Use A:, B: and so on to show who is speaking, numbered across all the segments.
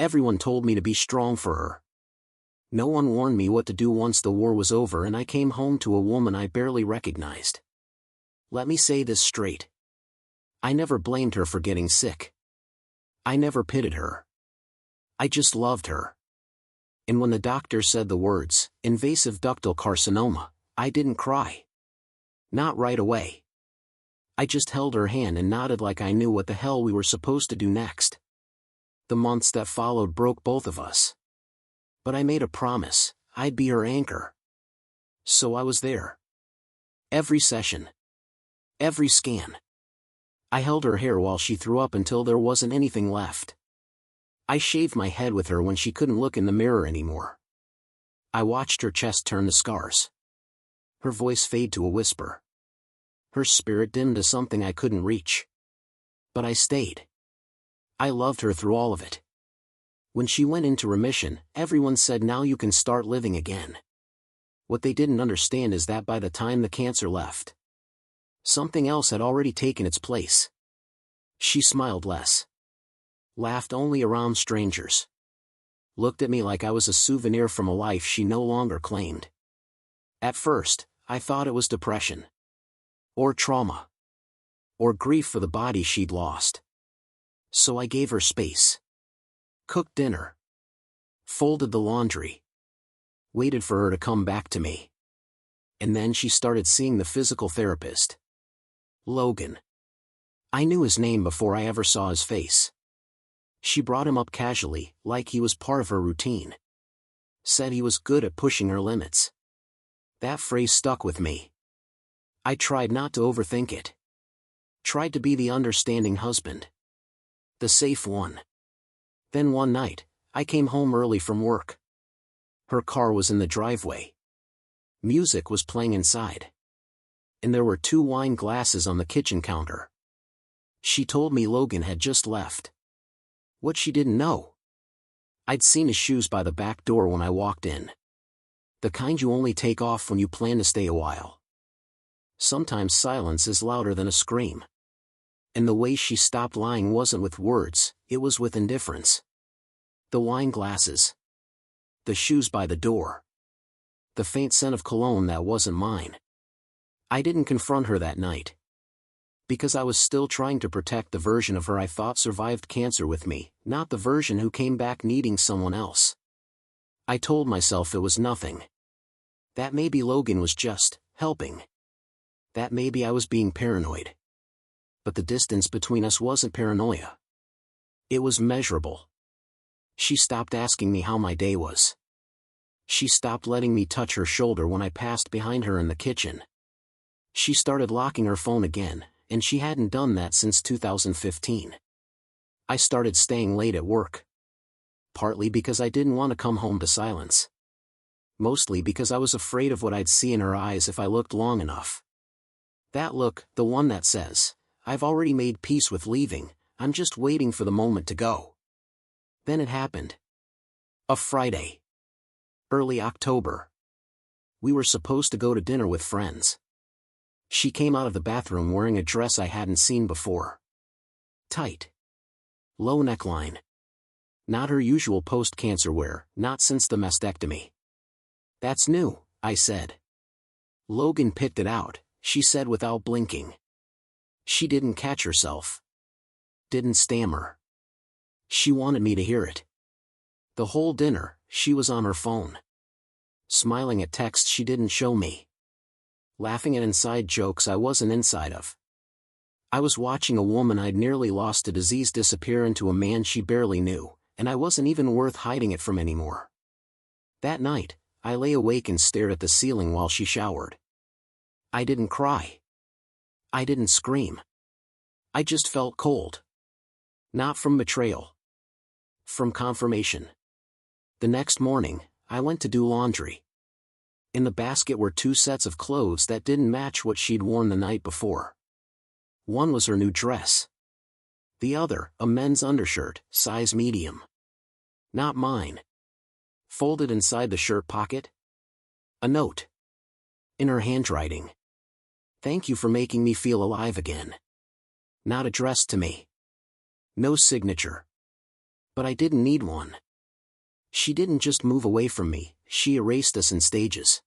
A: Everyone told me to be strong for her. No one warned me what to do once the war was over and I came home to a woman I barely recognized. Let me say this straight. I never blamed her for getting sick. I never pitied her. I just loved her. And when the doctor said the words, invasive ductal carcinoma, I didn't cry. Not right away. I just held her hand and nodded like I knew what the hell we were supposed to do next. The months that followed broke both of us. But I made a promise, I'd be her anchor. So I was there. Every session. Every scan. I held her hair while she threw up until there wasn't anything left. I shaved my head with her when she couldn't look in the mirror anymore. I watched her chest turn to scars. Her voice fade to a whisper. Her spirit dimmed to something I couldn't reach. But I stayed. I loved her through all of it. When she went into remission, everyone said now you can start living again. What they didn't understand is that by the time the cancer left, something else had already taken its place. She smiled less. Laughed only around strangers. Looked at me like I was a souvenir from a life she no longer claimed. At first, I thought it was depression. Or trauma. Or grief for the body she'd lost. So I gave her space. Cooked dinner. Folded the laundry. Waited for her to come back to me. And then she started seeing the physical therapist. Logan. I knew his name before I ever saw his face. She brought him up casually, like he was part of her routine. Said he was good at pushing her limits. That phrase stuck with me. I tried not to overthink it. Tried to be the understanding husband. The safe one. Then one night, I came home early from work. Her car was in the driveway. Music was playing inside. And there were 2 wine glasses on the kitchen counter. She told me Logan had just left. What she didn't know. I'd seen his shoes by the back door when I walked in. The kind you only take off when you plan to stay a while. Sometimes silence is louder than a scream. And the way she stopped lying wasn't with words, it was with indifference. The wine glasses. The shoes by the door. The faint scent of cologne that wasn't mine. I didn't confront her that night. Because I was still trying to protect the version of her I thought survived cancer with me, not the version who came back needing someone else. I told myself it was nothing. That maybe Logan was just helping. That maybe I was being paranoid. But the distance between us wasn't paranoia. It was measurable. She stopped asking me how my day was. She stopped letting me touch her shoulder when I passed behind her in the kitchen. She started locking her phone again, and she hadn't done that since 2015. I started staying late at work. Partly because I didn't want to come home to silence. Mostly because I was afraid of what I'd see in her eyes if I looked long enough. That look, the one that says, I've already made peace with leaving, I'm just waiting for the moment to go. Then it happened. A Friday. Early October. We were supposed to go to dinner with friends. She came out of the bathroom wearing a dress I hadn't seen before. Tight. Low neckline. Not her usual post-cancer wear, not since the mastectomy. That's new, I said. Logan picked it out, she said without blinking. She didn't catch herself. Didn't stammer. She wanted me to hear it. The whole dinner, she was on her phone. Smiling at texts she didn't show me. Laughing at inside jokes I wasn't inside of. I was watching a woman I'd nearly lost to disease disappear into a man she barely knew, and I wasn't even worth hiding it from anymore. That night, I lay awake and stared at the ceiling while she showered. I didn't cry. I didn't scream. I just felt cold. Not from betrayal. From confirmation. The next morning, I went to do laundry. In the basket were 2 sets of clothes that didn't match what she'd worn the night before. One was her new dress. The other, a men's undershirt, size medium. Not mine. Folded inside the shirt pocket. A note. In her handwriting. Thank you for making me feel alive again. Not addressed to me. No signature. But I didn't need one. She didn't just move away from me, she erased us in stages.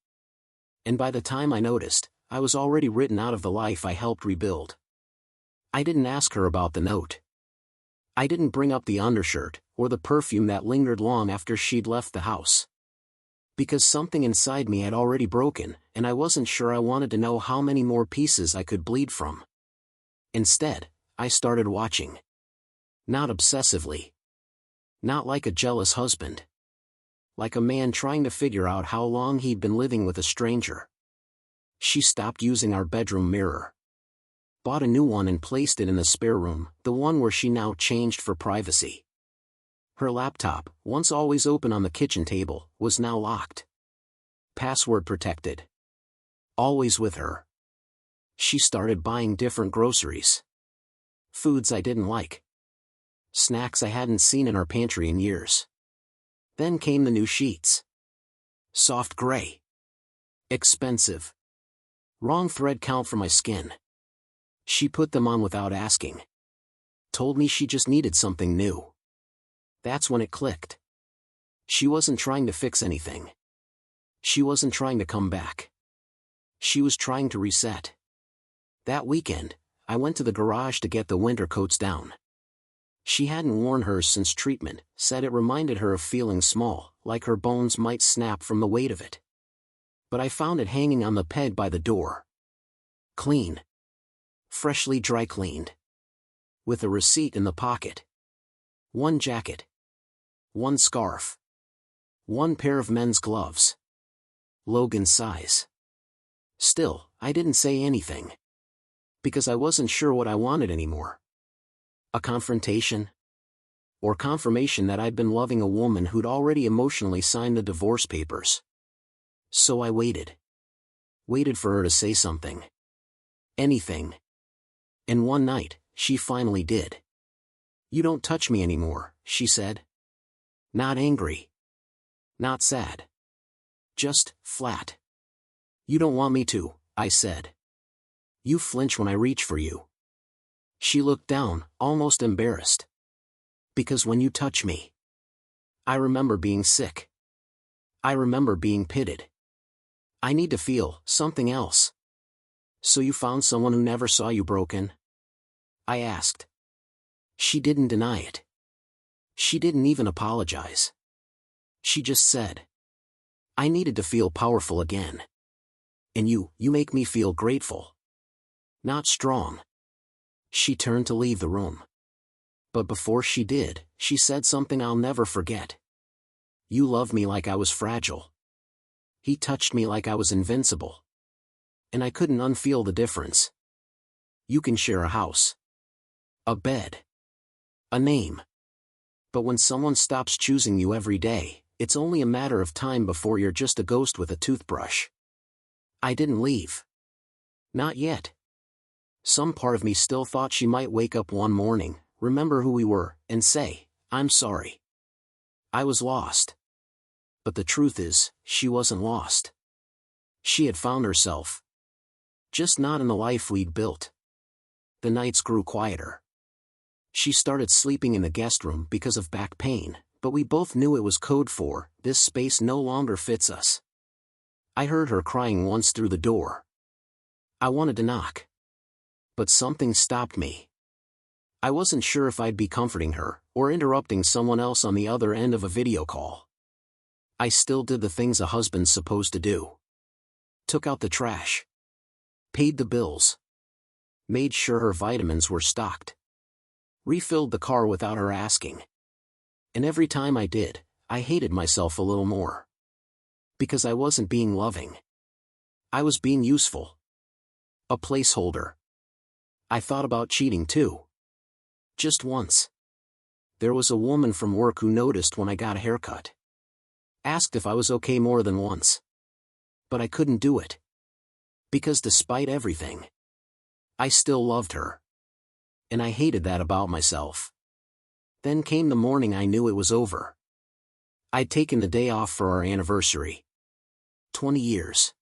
A: And by the time I noticed, I was already written out of the life I helped rebuild. I didn't ask her about the note. I didn't bring up the undershirt, or the perfume that lingered long after she'd left the house. Because something inside me had already broken, and I wasn't sure I wanted to know how many more pieces I could bleed from. Instead, I started watching. Not obsessively. Not like a jealous husband. Like a man trying to figure out how long he'd been living with a stranger. She stopped using our bedroom mirror. Bought a new one and placed it in the spare room, the one where she now changed for privacy. Her laptop, once always open on the kitchen table, was now locked. Password protected. Always with her. She started buying different groceries. Foods I didn't like. Snacks I hadn't seen in our pantry in years. Then came the new sheets. Soft gray. Expensive. Wrong thread count for my skin. She put them on without asking. Told me she just needed something new. That's when it clicked. She wasn't trying to fix anything. She wasn't trying to come back. She was trying to reset. That weekend, I went to the garage to get the winter coats down. She hadn't worn hers since treatment, said it reminded her of feeling small, like her bones might snap from the weight of it. But I found it hanging on the peg by the door. Clean. Freshly dry cleaned. With a receipt in the pocket. One jacket. One scarf. One pair of men's gloves. Logan size. Still, I didn't say anything. Because I wasn't sure what I wanted anymore. A confrontation? Or confirmation that I'd been loving a woman who'd already emotionally signed the divorce papers. So I waited. Waited for her to say something. Anything. And one night, she finally did. "You don't touch me anymore," she said. Not angry. Not sad. Just flat. "You don't want me to," I said. "You flinch when I reach for you." She looked down, almost embarrassed. "Because when you touch me, I remember being sick. I remember being pitted. I need to feel something else." "So you found someone who never saw you broken?" I asked. She didn't deny it. She didn't even apologize. She just said, "I needed to feel powerful again. And you make me feel grateful. Not strong." She turned to leave the room. But before she did, she said something I'll never forget. "You love me like I was fragile. He touched me like I was invincible. And I couldn't unfeel the difference. You can share a house. A bed. A name. But when someone stops choosing you every day, it's only a matter of time before you're just a ghost with a toothbrush." I didn't leave. Not yet. Some part of me still thought she might wake up one morning, remember who we were, and say, "I'm sorry. I was lost." But the truth is, she wasn't lost. She had found herself. Just not in the life we'd built. The nights grew quieter. She started sleeping in the guest room because of back pain, but we both knew it was code for, "This space no longer fits us." I heard her crying once through the door. I wanted to knock. But something stopped me. I wasn't sure if I'd be comforting her, or interrupting someone else on the other end of a video call. I still did the things a husband's supposed to do. Took out the trash. Paid the bills. Made sure her vitamins were stocked. Refilled the car without her asking. And every time I did, I hated myself a little more. Because I wasn't being loving. I was being useful. A placeholder. I thought about cheating too. Just once. There was a woman from work who noticed when I got a haircut. Asked if I was okay more than once. But I couldn't do it. Because despite everything, I still loved her. And I hated that about myself. Then came the morning I knew it was over. I'd taken the day off for our anniversary. 20 years.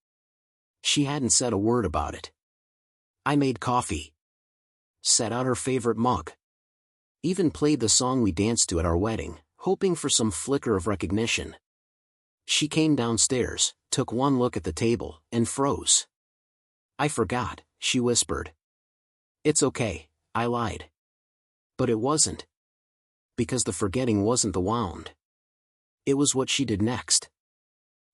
A: She hadn't said a word about it. I made coffee. Set out her favorite mug. Even played the song we danced to at our wedding, hoping for some flicker of recognition. She came downstairs, took one look at the table, and froze. "I forgot," she whispered. "It's okay," I lied. But it wasn't. Because the forgetting wasn't the wound. It was what she did next.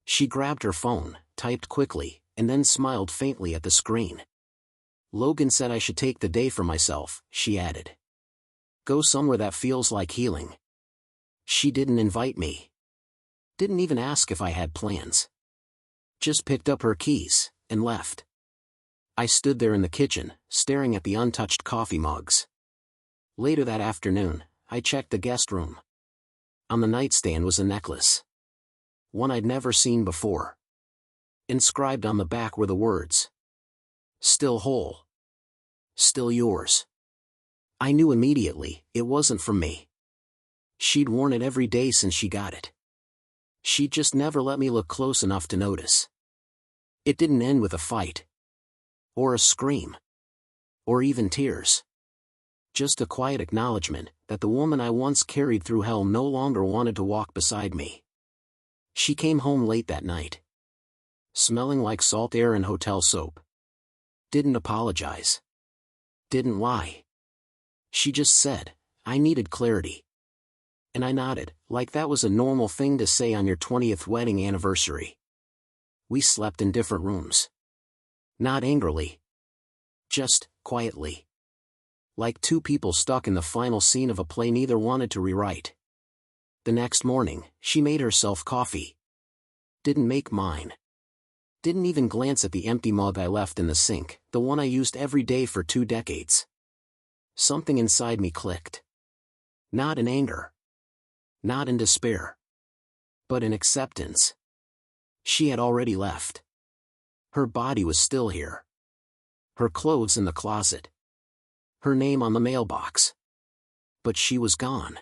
A: She grabbed her phone, typed quickly, and then smiled faintly at the screen. "Logan said I should take the day for myself," she added. "Go somewhere that feels like healing." She didn't invite me. Didn't even ask if I had plans. Just picked up her keys, and left. I stood there in the kitchen, staring at the untouched coffee mugs. Later that afternoon, I checked the guest room. On the nightstand was a necklace. One I'd never seen before. Inscribed on the back were the words, "Still whole. Still yours." I knew immediately, it wasn't from me. She'd worn it every day since she got it. She'd just never let me look close enough to notice. It didn't end with a fight. Or a scream. Or even tears. Just a quiet acknowledgement that the woman I once carried through hell no longer wanted to walk beside me. She came home late that night. Smelling like salt air and hotel soap. Didn't apologize. Didn't lie. She just said, "I needed clarity." And I nodded, like that was a normal thing to say on your 20th wedding anniversary. We slept in different rooms. Not angrily. Just, quietly. Like two people stuck in the final scene of a play neither wanted to rewrite. The next morning, she made herself coffee. Didn't make mine. Didn't even glance at the empty mug I left in the sink, the one I used every day for 2 decades. Something inside me clicked. Not in anger. Not in despair. But in acceptance. She had already left. Her body was still here. Her clothes in the closet. Her name on the mailbox. But she was gone.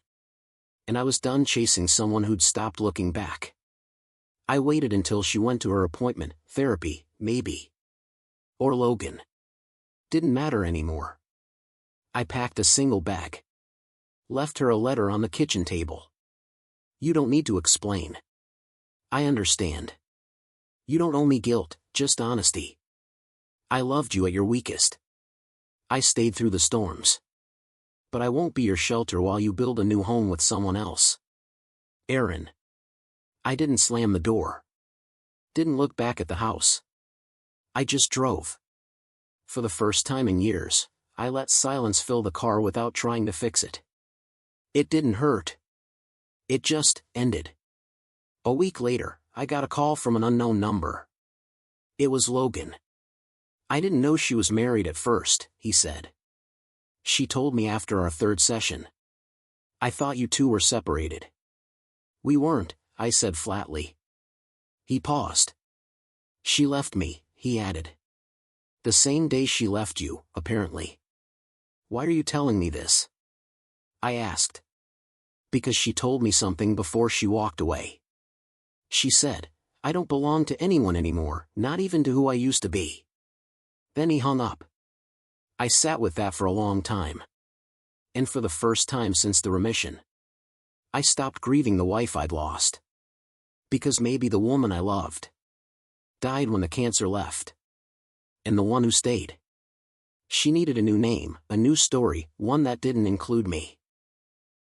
A: And I was done chasing someone who'd stopped looking back. I waited until she went to her appointment, therapy, maybe. Or Logan. Didn't matter anymore. I packed a single bag. Left her a letter on the kitchen table. "You don't need to explain. I understand. You don't owe me guilt, just honesty. I loved you at your weakest. I stayed through the storms. But I won't be your shelter while you build a new home with someone else. Erin." I didn't slam the door. Didn't look back at the house. I just drove. For the first time in years, I let silence fill the car without trying to fix it. It didn't hurt. It just ended. A week later, I got a call from an unknown number. It was Logan. "I didn't know she was married at first," he said. "She told me after our 3rd session. I thought you two were separated." "We weren't," I said flatly. He paused. "She left me," he added. "The same day she left you, apparently." "Why are you telling me this?" I asked. "Because she told me something before she walked away. She said, 'I don't belong to anyone anymore, not even to who I used to be.'" Then he hung up. I sat with that for a long time. And for the first time since the remission, I stopped grieving the wife I'd lost. Because maybe the woman I loved died when the cancer left. And the one who stayed, she needed a new name, a new story, one that didn't include me.